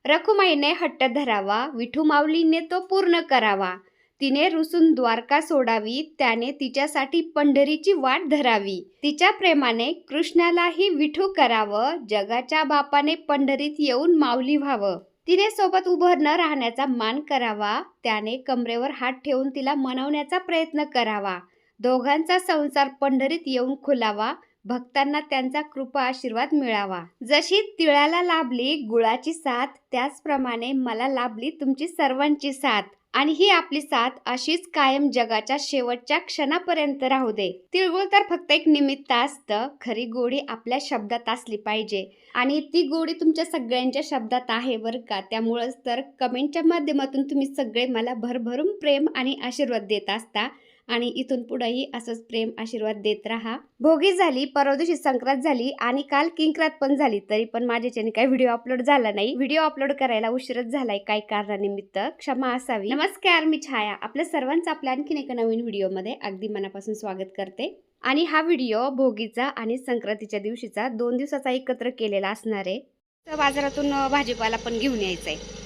रखुमाईने हट्ट धरावा, विठू माऊलीने तो पूर्ण करावा. तिने रुसून द्वारका सोडावी, त्याने तिच्यासाठी पंढरीची वाट धरावी. तिच्या प्रेमाने कृष्णालाही विठू करावं, जगाच्या बापाने पंढरीत येऊन माऊली व्हावं. तिने सोबत उभं न राहण्याचा मान करावा, त्याने कमरेवर हात ठेवून तिला मनवण्याचा प्रयत्न करावा. दोघांचा संसार पंढरीत येऊन खुलावा, भक्तांना त्यांचा कृपा आशीर्वाद मिळावा. जशी तिळाला लाभली गुळाची साथ, त्याचप्रमाणे मला लाभली तुमची सर्वांची साथ. आणि ही आपली साथ अशीच कायम जगाच्या शेवटच्या क्षणापर्यंत राहू दे. तिळगुळ तर फक्त एक निमित्त असतं, खरी गोडी आपल्या शब्दात असली पाहिजे. आणि ती गोडी तुमच्या सगळ्यांच्या शब्दात आहे बरं का. त्यामुळंच तर कमेंटच्या माध्यमातून तुम्ही सगळे मला भरभरून प्रेम आणि आशीर्वाद देत असता आणि इथून पुढेही असंच प्रेम आशीर्वाद देत राहा. भोगी झाली, परवा दिवशी संक्रांत झाली आणि काल किंक्रात पण झाली, तरी पण माझ्याच्याने काही व्हिडिओ अपलोड झाला नाही. व्हिडिओ अपलोड करायला उशीरच झालाय, काही कारणानिमित्त क्षमा असावी. नमस्कार, मी छाया. आपल्या सर्वांचं आपल्या आणखीन एका नवीन व्हिडिओमध्ये अगदी मनापासून स्वागत करते. आणि हा व्हिडिओ भोगीचा आणि संक्रांतीच्या दिवशीचा 2 दिवसाचा एकत्र केलेला असणार आहे. तर बाजारातून भाजीपाला पण घेऊन यायचा आहे.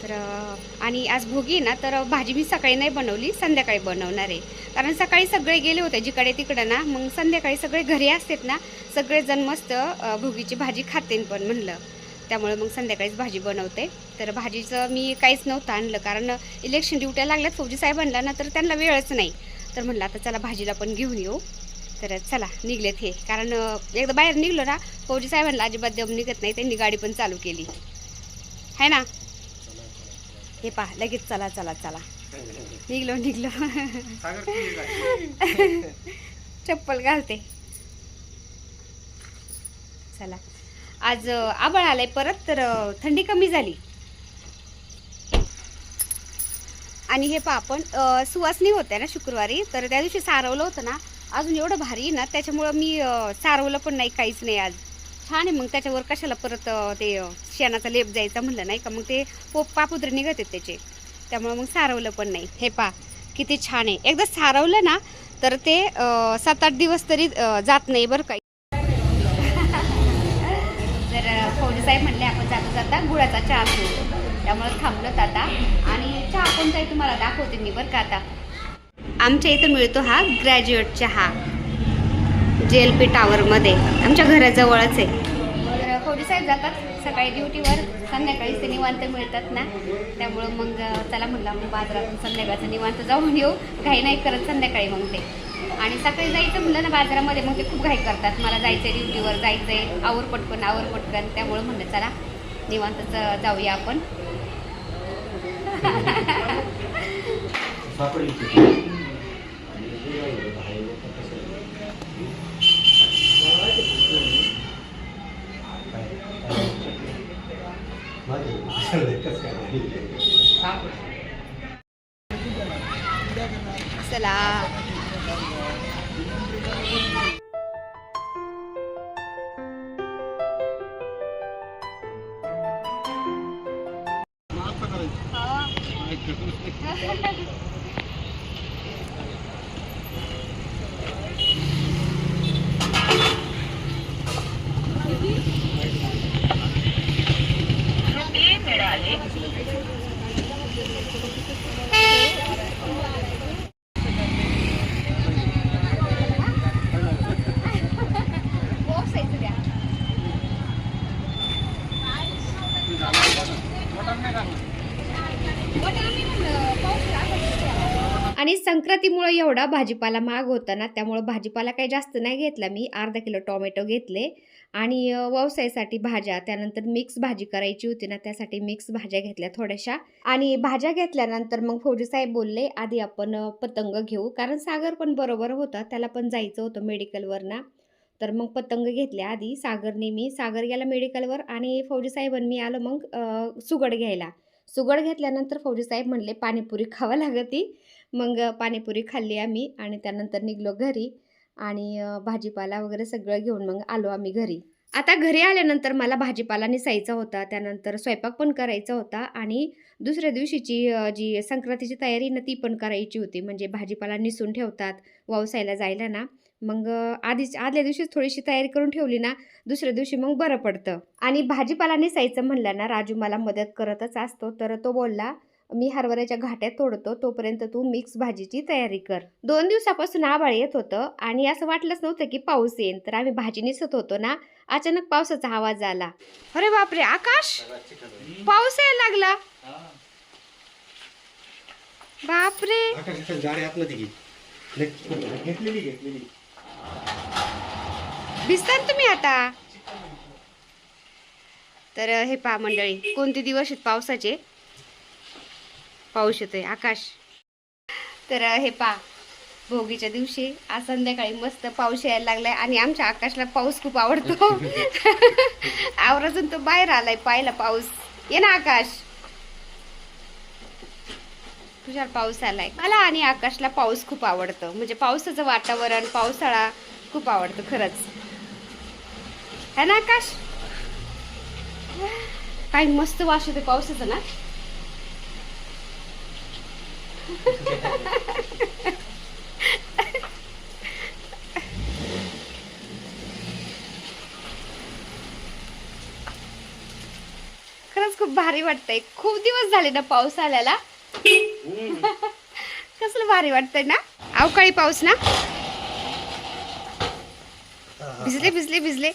तर आणि आज भोगी ना, तर भाजी मी सकाळी नाही बनवली, संध्याकाळी बनवणार आहे. कारण सकाळी सगळे गेले होते जिकडे तिकडं ना, मग संध्याकाळी सगळे घरी असतात ना, सगळेजण मस्त भोगीची भाजी खातेन पण म्हणलं, त्यामुळे मग संध्याकाळीच भाजी बनवते. तर भाजीचं मी काहीच नव्हतं आणलं, कारण इलेक्शन ड्युट्या लागल्यात फौजी साहेबांना ना, तर त्यांना वेळच नाही. तर म्हणलं आता चला भाजीला पण घेऊन येऊ. तर चला निघलेत हे, कारण एकदा बाहेर निघलो ना, फौजी साहेबांना अजिबात दम निघत नाही. त्यांनी गाडी पण चालू केली आहे ना. हे पहा लगेच चला चला चला निघलो चप्पल घालते. चला, आज आभाळ आलाय परत, तर थंडी कमी झाली. आणि हे पहा आपण सुवासनी होत्या ना शुक्रवारी, तर त्या दिवशी सारवलं होतं ना, अजून एवढं भारी ना, त्याच्यामुळं मी सारवलं पण नाही, काहीच नाही. आज छान आहे. मग त्याच्यावर कशाला परत ते शेणाचा लेप जायचा म्हणलं नाही का, मग ते पापुद्रे निघत आहेत त्याचे, त्यामुळे मग सारवलं पण नाही. हे पहा किती छान आहे. एकदा सारवलं ना, तर ते 7-8 दिवस तरी जात नाही बरं का. तर फौजी साहेब म्हणले आपण जाता गुळाचा चहा पिऊ, त्यामुळे थांबलोत आता. आणि चहा कोणता आहे तुम्हाला दाखवते मी बरं का. आता आमच्या इथं मिळतो हा ग्रॅज्युएट चहा, JLP टावरमध्ये, आमच्या घराजवळच आहे. तर फौजी साहेब जातात सकाळी ड्युटीवर, संध्याकाळी ते निवांत मिळतात ना, त्यामुळं मग चला म्हणलं मग बाजारातून संध्याकाळचं निवांत जाऊन येऊ. घाई नाही करत संध्याकाळी मग ते. आणि सकाळी जायचं म्हणलं ना बाजारामध्ये, मग ते खूप घाई करतात. मला जायचं आहे ड्युटीवर, जायचं आहे, आवर पटकन, त्यामुळं म्हणलं चला निवांतच जाऊया आपण. चला आणि संक्रांतीमुळे एवढा भाजीपाला महाग होता ना, त्यामुळं भाजीपाला काही जास्त नाही घेतला मी. अर्धा किलो टोमॅटो घेतले आणि व्यवसायासाठी भाज्या, त्यानंतर मिक्स भाजी करायची होती ना, त्यासाठी मिक्स भाज्या घेतल्या थोड्याशा. आणि भाज्या घेतल्यानंतर मग फौजी साहेब बोलले आधी आपण पतंग घेऊ, कारण सागर पण बरोबर होता, त्याला पण जायचं होतं मेडिकलवर ना. तर मग पतंग घेतल्या आधी सागर गेला मेडिकलवर आणि फौजी साहेबांनी मी आलो मग सुगड घ्यायला. सुगड घेतल्यानंतर फौजी साहेब म्हणले पाणीपुरी खावं लागती. मग पाणीपुरी खाल्ली आम्ही आणि त्यानंतर निघलो घरी. आणि भाजीपाला वगैरे सगळं घेऊन मग आलो आम्ही घरी. आता घरी आल्यानंतर मला भाजीपाला निसायचा होता, त्यानंतर स्वयंपाक पण करायचा होता आणि दुसऱ्या दिवशीची जी संक्रांतीची तयारी ना ती पण करायची होती. म्हणजे भाजीपाला निसून ठेवतात व्यवसायाला जायला ना, मग आदल्या दिवशीच थोडीशी तयारी करून ठेवली ना, दुसऱ्या दिवशी मग बरं पडतं. आणि भाजीपाला नेसायचं म्हणलं ना, राजू मला मदत करतच असतो. तर तो बोलला, "मी हरभऱ्याच्या घाट्या तोडतो, तोपर्यंत तू मिक्स भाजीची तयारी कर." 2 दिवसापासून आभाळ येत होतं आणि असं वाटलंच नव्हतं की पाऊस येईल. तर आम्ही भाजी नेसत होतो ना, अचानक पावसाचा आवाज आला. अरे बापरे, आकाश, पाऊस यायला लागला. बापरे, गाडी आतमध्ये घे. घेतलेली. भिजता ना तुम्ही आता. तर हे पहा मंडळी, कोणते दिवस आहेत पावसाचे. पाऊस येतोय, आकाश. तर हे पहा, भोगीच्या दिवशी आज संध्याकाळी मस्त पाऊस यायला लागलाय आणि आमच्या आकाशला पाऊस खूप आवडतो. आवराजून तो बाहेर आलाय पाहायला पाऊस. ये ना आकाश. तुझ्या पाऊस आलाय. मला आणि आकाशला पाऊस खूप आवडतं. म्हणजे पावसाचं वातावरण, पावसाळा खूप आवडतं खरंच. है ना आकाश? काय मस्त वास येतो पावसाचा ना. खरंच खूप भारी वाटतंय. खूप दिवस झाले ना पाऊस आल्याला. कसलं भारी वाटतंय ना. अवकाळी पाऊस ना. भिजले.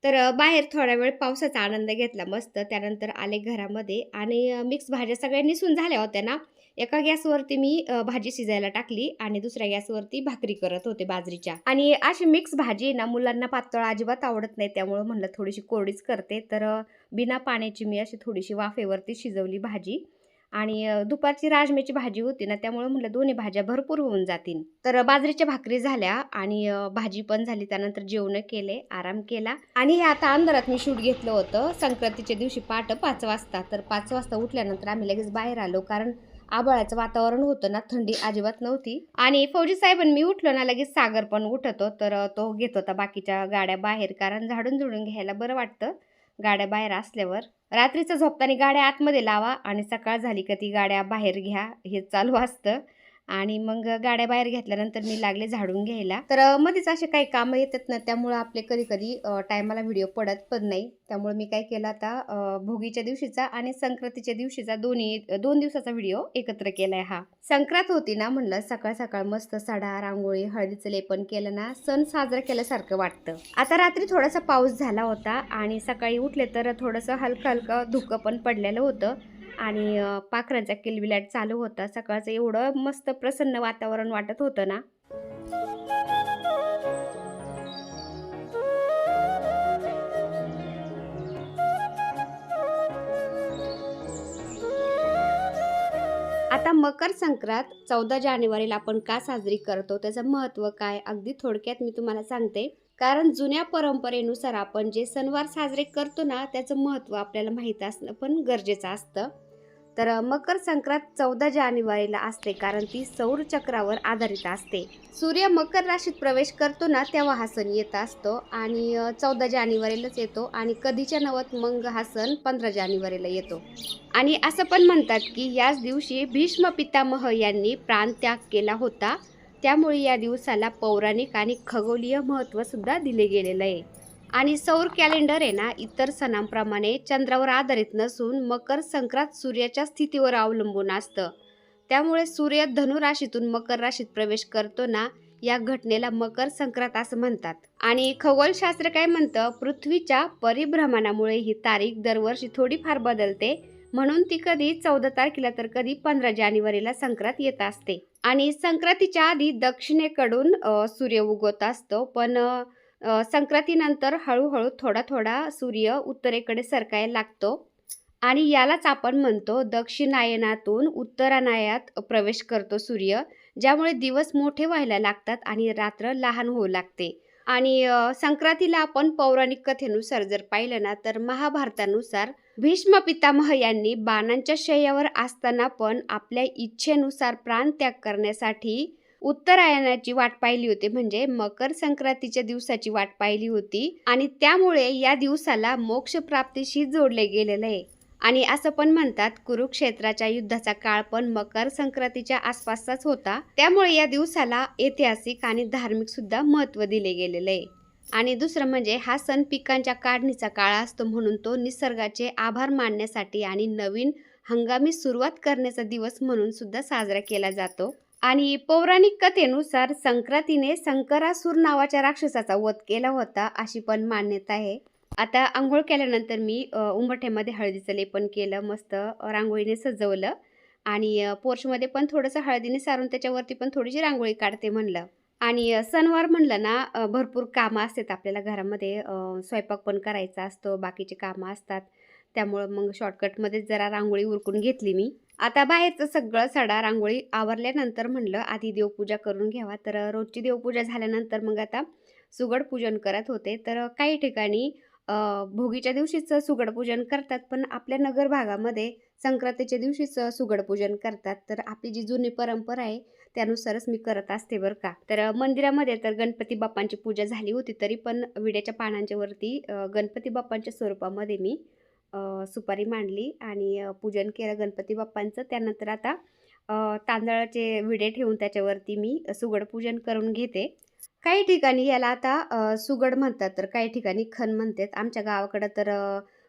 तर बाहेर थोडा वेळ पावसाचा आनंद घेतला मस्त. त्यानंतर आले घरामध्ये आणि मिक्स भाज्या सगळ्या निसून झाल्या होत्या ना. एका गॅसवरती मी भाजी शिजायला टाकली आणि दुसऱ्या गॅसवरती भाकरी करत होते बाजरीच्या. आणि अशी मिक्स भाजी ना मुलांना पातळ अजिबात आवडत नाही, त्यामुळे म्हणलं थोडीशी कोरडीच करते. तर बिना पाण्याची मी अशी थोडीशी वाफेवरती शिजवली भाजी. आणि दुपारची राजम्याची भाजी होती ना, त्यामुळे म्हटलं दोन्ही भाज्या भरपूर होऊन जातील. तर बाजरीच्या भाकरी झाल्या आणि भाजी पण झाली. त्यानंतर जेवण केले, आराम केला. आणि हे आता अंधारात मी शूट घेतलं होतं संक्रांतीच्या दिवशी पहाटे 5 वाजता. तर 5 वाजता उठल्यानंतर आम्ही लगेच बाहेर आलो, कारण आभाळाचं वातावरण होतं ना, थंडी अजिबात नव्हती. आणि फौजी साहेब मी उठलो ना, लगेच सागर पण उठतो. तर तो घेत होता बाकीच्या गाड्या बाहेर, कारण झाडून झुडून घ्यायला बरं वाटतं गाड्या बाहेर असल्यावर. रात्रीचं झोपताना गाड्या आतमध्ये लावा आणि सकाळ झाली का ती गाड्या बाहेर घ्या, हे चालू असतं. आणि मग गाड्या बाहेर घेतल्यानंतर मी लागले झाडून घ्यायला. तर मध्येच असे काही कामं येतात ना, त्यामुळे आपले कधी टायमाला व्हिडिओ पडत पण नाही. त्यामुळे मी काय केलं आता, भोगीच्या दिवशीचा आणि संक्रांतीच्या दिवशीचा 2 दिवसाचा व्हिडिओ एकत्र केलाय. हा संक्रांत होती ना, म्हणलं सकाळ सकाळ मस्त सडा, रांगोळी, हळदीचं लेपन केलं ना, सण साजरा केल्यासारखं वाटतं. आता रात्री थोडासा पाऊस झाला होता आणि सकाळी उठले तर थोडंसं हलकं धुकं पण पडलेलं होतं. आणि पाखरांचा किलबिलाट चालू होता. सकाळचं एवढं मस्त प्रसन्न वातावरण वाटत होतं ना. आता मकर संक्रांत 14 जानेवारीला आपण का साजरी करतो, त्याचं महत्त्व काय, अगदी थोडक्यात मी तुम्हाला सांगते. कारण जुन्या परंपरेनुसार आपण जे सणवार साजरे करतो ना, त्याचं महत्त्व आपल्याला माहीत असणं पण गरजेचं असतं. तर मकर संक्रांत 14 जानेवारीला असते, कारण ती सौर चक्रावर आधारित असते. सूर्य मकर राशीत प्रवेश करतो ना, तेव्हा हा सण येत असतो आणि 14 जानेवारीलाच येतो. आणि कधीच्या नवत मग हा सण 15 जानेवारीला येतो. आणि असं पण म्हणतात की याच दिवशी भीष्म पितामह यांनी प्राणत्याग केला होता. त्यामुळे या दिवसाला पौराणिक आणि खगोलीय महत्त्व सुद्धा दिले गेलेलं आहे. आणि सौर कॅलेंडर आहे ना, इतर सणांप्रमाणे चंद्रावर आधारित नसून मकर संक्रांत सूर्याच्या स्थितीवर अवलंबून असतं. त्यामुळे सूर्य धनु राशीतून मकर राशीत प्रवेश करतो ना, या घटनेला मकर संक्रांत असं म्हणतात. आणि खगोलशास्त्र काय म्हणतं, पृथ्वीच्या परिभ्रमणामुळे ही तारीख दरवर्षी थोडीफार बदलते. म्हणून ती कधी 14 तारखेला तर कधी 15 जानेवारीला संक्रांत येत असते. आणि संक्रांतीच्या आधी दक्षिणेकडून सूर्य उगवत असतो, पण संक्रांतीनंतर हळूहळू थोडा सूर्य उत्तरेकडे सरकायला लागतो. आणि यालाच आपण म्हणतो दक्षिणायनातून उत्तरायणात प्रवेश करतो सूर्य, ज्यामुळे दिवस मोठे व्हायला लागतात आणि रात्र लहान होऊ लागते. आणि संक्रांतीला आपण पौराणिक कथेनुसार जर पाहिलं ना, तर महाभारतानुसार भीष्म पितामह यांनी बाणांच्या शय्यावर असताना पण आपल्या इच्छेनुसार प्राणत्याग करण्यासाठी उत्तरायणाची वाट पाहिली होती, म्हणजे मकर संक्रांतीच्या दिवसाची वाट पाहिली होती. आणि त्यामुळे या दिवसाला मोक्ष प्राप्तीशी जोडले गेलेलं आहे. आणि असं पण म्हणतात कुरुक्षेत्राच्या युद्धाचा काळ पण मकर संक्रांतीच्या आसपासचाच होता. त्यामुळे या दिवसाला ऐतिहासिक आणि धार्मिक सुद्धा महत्त्व दिले गेलेले आहे. आणि दुसरं म्हणजे हा सण पिकांच्या काढणीचा काळ असतो, म्हणून तो निसर्गाचे आभार मानण्यासाठी आणि नवीन हंगामी सुरुवात करण्याचा दिवस म्हणून सुद्धा साजरा केला जातो. आणि पौराणिक कथेनुसार संक्रांतीने संकरासूर नावाच्या राक्षसाचा वध केला होता, अशी पण मान्यता आहे. आता अंघोळ केल्यानंतर मी उंबरठ्यामध्ये हळदीचं लेपन केलं, मस्त रांगोळीने सजवलं आणि पोर्चमध्ये पण थोडंसं हळदीने सारून त्याच्यावरती पण थोडीशी रांगोळी काढते म्हणलं. आणि सणवार म्हणलं ना, भरपूर कामं असतात आपल्याला घरामध्ये, स्वयंपाक पण करायचा असतो, बाकीची कामं असतात. त्यामुळं मग शॉर्टकटमध्येच जरा रांगोळी उरकून घेतली मी. आता बाहेरचं सगळं सडा रांगोळी आवरल्यानंतर म्हणलं आधी देवपूजा करून घ्यावा. तर रोजची देवपूजा झाल्यानंतर मग आता सुगड पूजन करत होते. तर काही ठिकाणी भोगीच्या दिवशीच सुगड पूजन करतात, पण आपल्या नगर भागामध्ये संक्रांतीच्या दिवशीच सुगड पूजन करतात. तर आपली जी जुनी परंपरा आहे त्यानुसारच मी करत असते बरं का. तर मंदिरामध्ये तर गणपती बाप्पांची पूजा झाली होती, तरी पण विड्याच्या पानांच्या वरती गणपती बाप्पांच्या स्वरूपामध्ये मी सुपारी मांडली आणि पूजन केलं गणपती बाप्पांचं. त्यानंतर आता तांदळाचे विडे ठेवून त्याच्यावरती मी सुगड पूजन करून घेते. काही ठिकाणी याला आता सुगड म्हणतात, तर काही ठिकाणी खण म्हणतात. आमच्या गावाकडं तर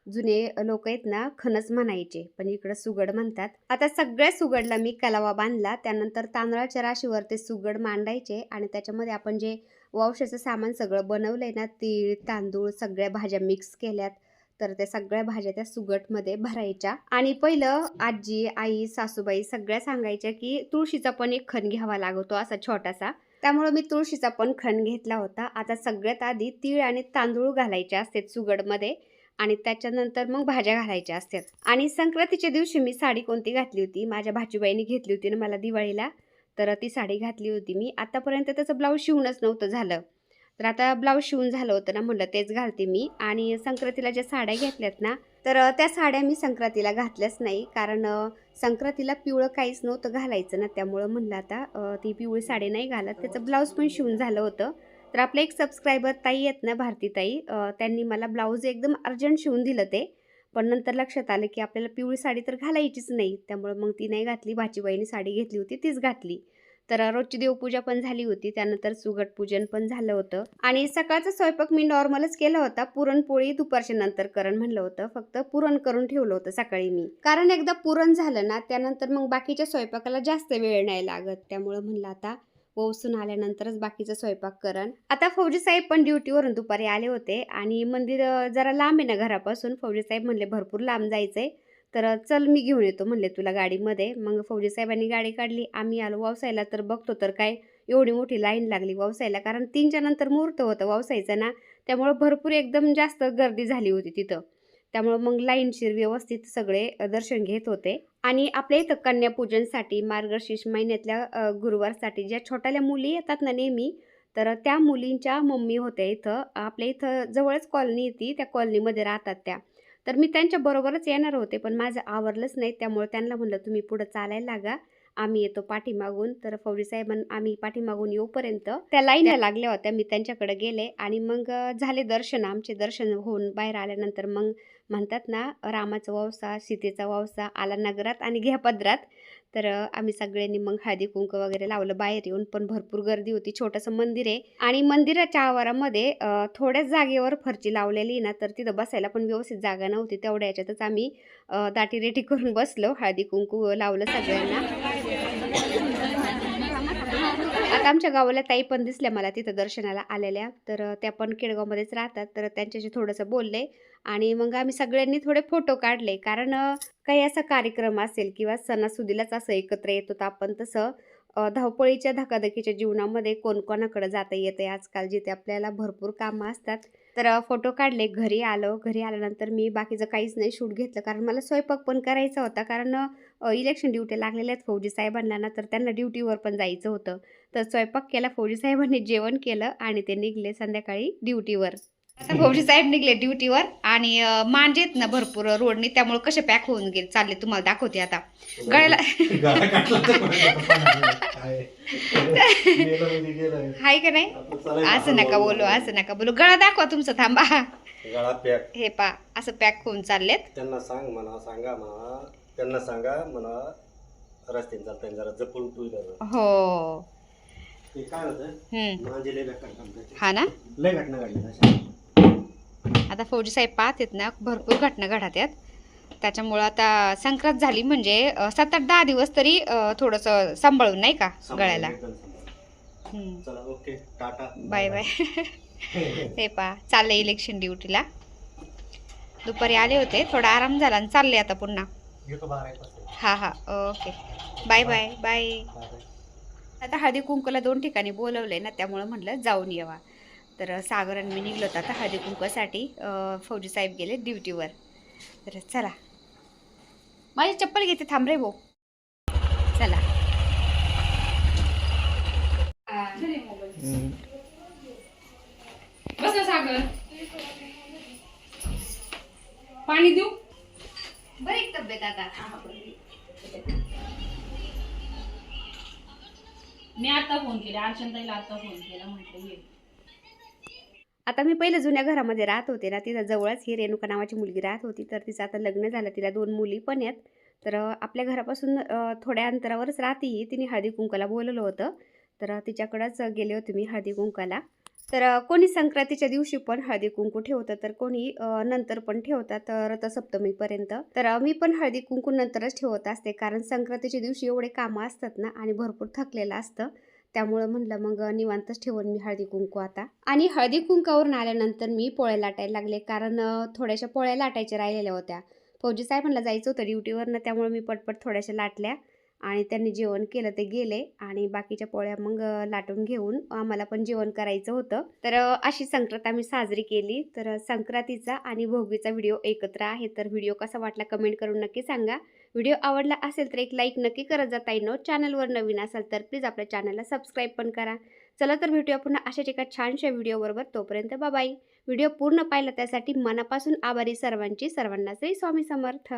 जुने लोक आहेत ना, खणच म्हणायचे, पण इकडं सुगड म्हणतात. आता सगळ्या सुगडला मी कलावा बांधला. त्यानंतर तांदळाच्या राशीवर ते सुगड मांडायचे आणि त्याच्यामध्ये आपण जे वंशाचं सामान सगळं बनवलंय ना, तीळ तांदूळ सगळ्या भाज्या मिक्स केल्यात, तर त्या सगळ्या भाज्या त्या सुगटमध्ये भरायच्या. आणि पहिलं आजी आई सासूबाई सगळ्या सांगायच्या की तुळशीचा पण एक खण घ्यावा लागतो असा छोटासा. त्यामुळे मी तुळशीचा पण खण घेतला होता. आता सगळ्यात आधी तीळ आणि तांदूळ घालायचे असतात सुगडमध्ये आणि त्याच्यानंतर मग भाज्या घालायच्या असतात. आणि संक्रांतीच्या दिवशी मी साडी कोणती घातली होती, माझ्या भाचीबाईंनी घेतली होती ना मला दिवाळीला, तर ती साडी घातली होती मी. आतापर्यंत त्याचं ब्लाऊज शिवूनच नव्हतं झालं, तर आता ब्लाऊज शिवून झालं होतं ना, म्हणलं तेच घालते मी. आणि संक्रांतीला ज्या साड्या घेतल्यात ना, तर त्या साड्या मी संक्रांतीला घातल्याच नाही, कारण संक्रांतीला पिवळं काहीच नव्हतं घालायचं ना, त्यामुळं म्हणलं आता ती पिवळी साडी नाही घालत. त्याचं ब्लाऊज पण शिवून झालं होतं. तर आपले एक सबस्क्रायबर ताई आहेत ना, भारती ताई, त्यांनी मला ब्लाऊज एकदम अर्जंट शिवून दिलं ते. पण नंतर लक्षात आलं की आपल्याला पिवळी साडी तर घालायचीच नाही, त्यामुळे मग ती नाही घातली. भाचीबाईंनी साडी घेतली होती तीच घातली. तर रोजची देवपूजा पण झाली होती, त्यानंतर सुगड पूजन पण झालं होतं. आणि सकाळचा स्वयंपाक मी नॉर्मलच केला होता. पुरणपोळी दुपारच्या नंतर करण म्हणलं होतं, फक्त पुरण करून ठेवलं होतं सकाळी मी, कारण एकदा पुरण झालं ना त्यानंतर मग बाकीच्या स्वयंपाकाला जास्त वेळ नाही लागत. त्यामुळं म्हणलं आता वसून आल्यानंतरच बाकीचा स्वयंपाक करण. आता फौजी साहेब पण ड्युटीवरून दुपारी आले होते आणि मंदिर जरा लांब आहे ना घरापासून. फौजी साहेब म्हणले भरपूर लांब जायचंय, तर चल मी घेऊन येतो म्हणले तुला गाडीमध्ये. मग फौजी साहेबांनी गाडी काढली, आम्ही आलो वावसायला. तर बघतो तर काय एवढी मोठी लाईन लागली वावसायला, कारण 3च्या नंतर मुहूर्त होतं वावसायचं ना, त्यामुळं भरपूर एकदम जास्त गर्दी झाली होती तिथं. त्यामुळं मग लाईनशीर व्यवस्थित सगळे दर्शन घेत होते. आणि आपल्या इथं कन्यापूजनसाठी मार्गशीर्ष महिन्यातल्या गुरुवारसाठी ज्या छोट्याल्या मुली येतात ना नेहमी, तर त्या मुलींच्या मम्मी होत्या इथं. आपल्या इथं जवळच कॉलनी येते, त्या कॉलनीमध्ये राहतात त्या. तर मी त्यांच्याबरोबरच येणार होते, पण माझं आवरलंच नाही. त्यामुळे त्यांना म्हणलं तुम्ही पुढं चालायला लागा, आम्ही येतो पाठीमागून. तर फौजी साहेबांना आम्ही पाठीमागून येऊपर्यंत त्या लाईन लागल्या होत्या. मी त्यांच्याकडे गेले आणि मग झाले दर्शन. आमचे दर्शन होऊन बाहेर आल्यानंतर मग म्हणतात ना, रामाचा वौसा सीतेचा वौसा आला नगरात आणि घ्या पदरात. तर आम्ही सगळ्यांनी मग हळदी कुंकू वगैरे लावलं बाहेर येऊन. पण भरपूर गर्दी होती. छोटंसं मंदिर आहे आणि मंदिराच्या आवारामध्ये थोड्याच जागेवर फरची लावलेली ना, तर तिथं बसायला पण व्यवस्थित जागा नव्हती. तेवढ्या याच्यातच आम्ही दाटी रेटी करून बसलो, हळदी कुंकू लावलं सगळ्यांना. आता आमच्या गावाला ताई पण दिसल्या मला तिथं दर्शनाला आलेल्या, तर त्या पण केडगावमध्येच राहतात. तर त्यांच्याशी थोडंसं बोलले आणि मग आम्ही सगळ्यांनी थोडे फोटो काढले, कारण काही असा कार्यक्रम असेल किंवा सणासुदीलाच असं एकत्र येतो तर आपण तसं धावपळीच्या धकाधकीच्या जीवनामध्ये कोण कोणाकडे जाता येते आजकाल, जिथे आपल्याला भरपूर कामं असतात. तर फोटो काढले, घरी आलो. घरी आल्यानंतर मी बाकीचं काहीच नाही शूट घेतलं, कारण मला स्वयंपाक पण करायचा होता, कारण इलेक्शन ड्युटी लागलेल्या आहेत फौजी साहेबांना ना, तर त्यांना ड्युटीवर पण जायचं होतं. तर स्वयंपाक केला, फौजी साहेबांनी जेवण केलं आणि ते निघले संध्याकाळी ड्युटीवर. आता भाऊजी साहेब निघले ड्युटीवर आणि मांजेत ना भरपूर रोडनी, त्यामुळे कसे पॅक होऊन गेले चालले तुम्हाला दाखवते आता. गळ्याला गळा काटला तर काय? गेलं म्हणजे गेलं. हाय का नाही? आता चला असं नका बोलू, असं नका बोलू. गळा दाखवा तुमचा, थांबा. गळा पॅक. हे पा असं पॅक होऊन चाललेत. त्यांना सांगा म्हणा रस्त्याने चालताना जरा जपून टू व्हीलर. हो. ते काय होतं माझे लय बेकार काम करते. हा ना. लय घटना घडल्या अशा. आता फौजी साहेब पाहतात ना, भरपूर घटना घडत आहेत. त्याच्यामुळं आता संक्रांत झाली म्हणजे 7-8-10 दिवस तरी थोडंसं सांभाळून नाही का गळ्याला. चला ओके टाटा बाय बाय. हे पा चालले इलेक्शन ड्युटीला. दुपारी आले होते, थोडा आराम झाला आणि चालले आता पुन्हा. येतो 12 वाजता. हा हा ओके. Bye bye bye. आता हळदी कुंकूला 2 ठिकाणी बोलवले ना, त्यामुळं म्हटलं जाऊन येवा. तर सागर आणि मी निघलो होतो आता हळदी कुंकूसाठी. फौजी साहेब गेले ड्युटीवर. तर चला, माझी चप्पल घेते, थांब रे भाऊ. चला. बस ना सागर, पाणी देऊ. बरी तब्येत आता. मी आता फोन केला, अर्चनताईला आता फोन केला, म्हटलं ये. आता मी पहिले जुन्या घरामध्ये राहत होते ना, तिथं जवळच ही रेणुका नावाची मुलगी राहत होती. तर तिचं आता लग्न झालं, तिला 2 मुली पण आहेत. तर आपल्या घरापासून थोड्या अंतरावरच राहते ही. तिने हळदी कुंकाला बोलवलं होतं, तर तिच्याकडंच गेले होते मी हळदी कुंकाला. तर कोणी संक्रांतीच्या दिवशी पण हळदी कुंकू ठेवतं, तर कोणी नंतर पण ठेवतात रथसप्तमीपर्यंत. तर मी पण हळदी कुंकू नंतरच ठेवत असते, कारण संक्रांतीच्या दिवशी एवढे कामं असतात ना आणि भरपूर थकलेलं असतं. त्यामुळं म्हटलं मग निवांतच ठेवून मी हळदी कुंकू आता. आणि हळदी कुंकावरून आल्यानंतर मी पोळ्या लाटायला लागले, कारण थोड्याशा पोळ्या लाटायच्या राहिलेल्या होत्या. फौजी साहेबांना जायचं होतं ड्युटीवरनं, त्यामुळे मी पटपट थोड्याशा लाटल्या आणि त्यांनी जेवण केलं, ते गेले. आणि बाकीच्या पोळ्या मग लाटून घेऊन आम्हाला पण जेवण करायचं होतं. तर अशी संक्रांत आम्ही साजरी केली. तर संक्रांतीचा आणि भोगीचा व्हिडिओ एकत्र आहे. तर व्हिडिओ कसा वाटला कमेंट करून नक्की सांगा. व्हिडिओ आवडला असेल तर एक लाईक नक्की करत जा ताईंनो. चॅनलवर नवीन असाल तर प्लीज आपल्या चॅनलला सबस्क्राईब पण करा. चला तर भेटूया पुन्हा अशाच एका छानशा व्हिडिओबरोबर. तोपर्यंत बाय. व्हिडिओ पूर्ण पाहिला त्यासाठी मनापासून आभारी सर्वांची. सर्वांना श्री स्वामी समर्थ.